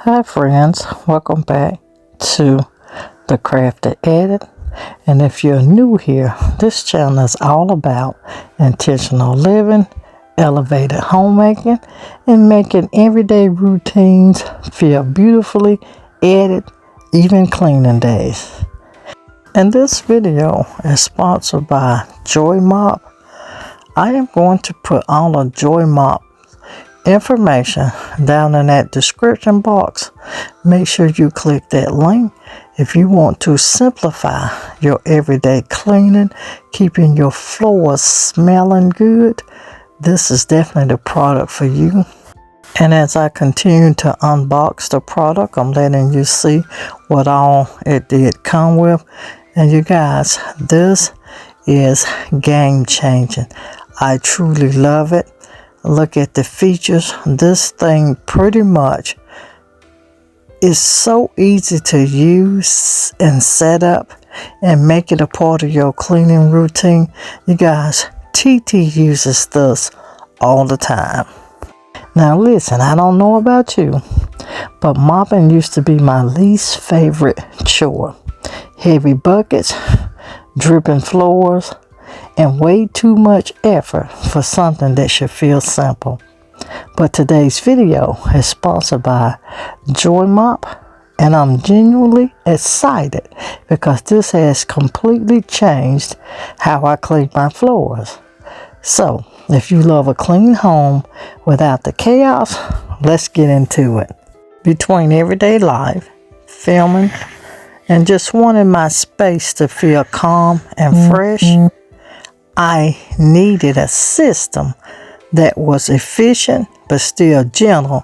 Hi friends, welcome back to the Crafted Edit. And if you're new here, this channel is all about intentional living, elevated homemaking, and making everyday routines feel beautifully edited, even cleaning days. And this video is sponsored by JoyMop. I am going to put all of JoyMop information down in that description box. Make sure you click that link if you want to simplify your everyday cleaning, keeping your floors smelling good. This is definitely the product for you. And as I continue to unbox the product, I'm letting you see what all it did come with. And you guys, this is game changing. I truly love it. Look at the features. This thing pretty much is so easy to use and set up and make it a part of your cleaning routine. You guys, TT uses this all the time. Now listen, I don't know about you, but mopping used to be my least favorite chore. Heavy buckets, dripping floors, and way too much effort for something that should feel simple. But today's video is sponsored by JoyMop, and I'm genuinely excited because this has completely changed how I clean my floors. So, if you love a clean home without the chaos, let's get into it. Between everyday life, filming, and just wanting my space to feel calm and fresh, I needed a system that was efficient but still gentle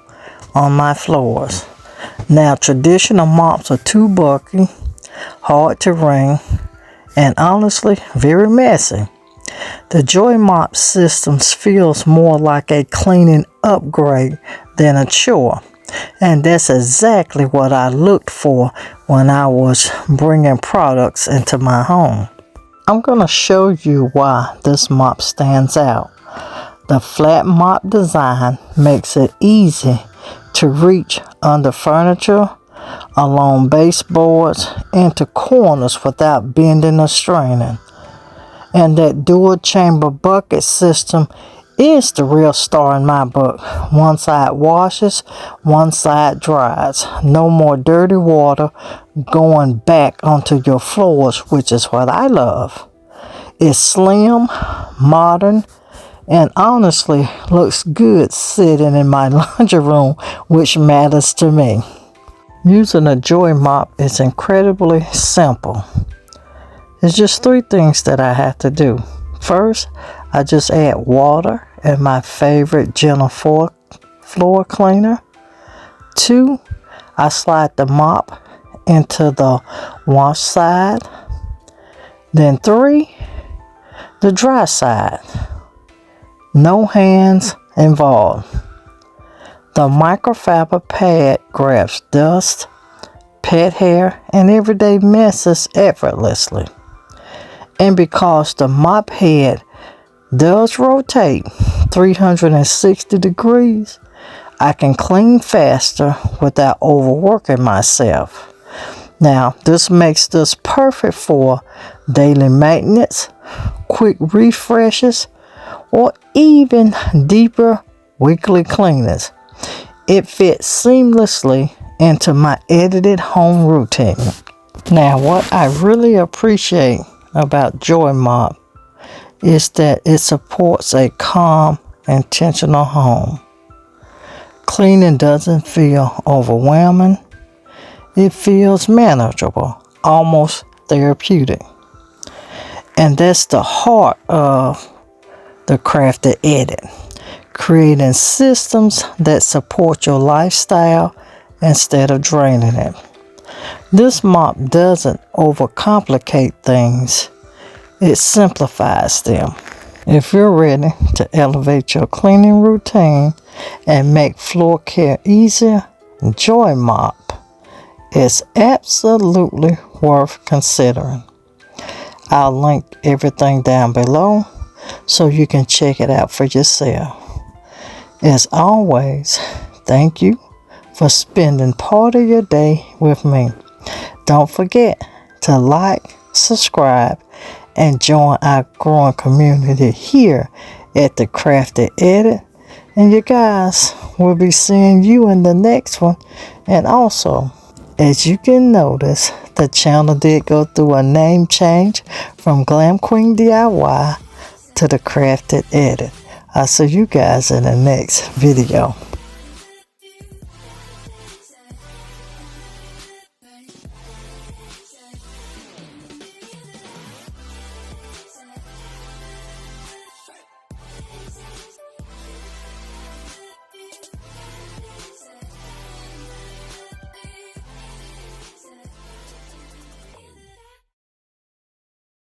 on my floors. Now, traditional mops are too bulky, hard to wring, and honestly, very messy. The JoyMop system feels more like a cleaning upgrade than a chore. And that's exactly what I looked for when I was bringing products into my home. I'm going to show you why this mop stands out. The flat mop design makes it easy to reach under furniture, along baseboards, into corners without bending or straining. And that dual chamber bucket system is the real star in my book. One side washes, one side dries. No more dirty water going back onto your floors, which is what I love. It's slim, modern, and honestly looks good sitting in my laundry room, which matters to me. Using a JoyMop is incredibly simple. It's just 3 things that I have to do. First, I just add water and my favorite gentle floor cleaner. 2, I slide the mop into the wash side. Then 3, the dry side. No hands involved. The microfiber pad grabs dust, pet hair, and everyday messes effortlessly. And because the mop head does rotate 360 degrees, I can clean faster without overworking myself. Now, this makes this perfect for daily maintenance, quick refreshes, or even deeper weekly cleanings. It fits seamlessly into my edited home routine. Now, what I really appreciate about JoyMop is that it supports a calm, intentional home. Cleaning doesn't feel overwhelming. It feels manageable, almost therapeutic. And that's the heart of the Crafted Edit, creating systems that support your lifestyle instead of draining it. This mop doesn't overcomplicate things. It simplifies them. If you're ready to elevate your cleaning routine and make floor care easier, JoyMop is absolutely worth considering. I'll link everything down below so you can check it out for yourself. As always, thank you for spending part of your day with me. Don't forget to like, subscribe, and join our growing community here at the Crafted Edit. And you guys, we'll be seeing you in the next one. And also, as you can notice, the channel did go through a name change from Glam Queen DIY to the Crafted Edit. I'll see you guys in the next video.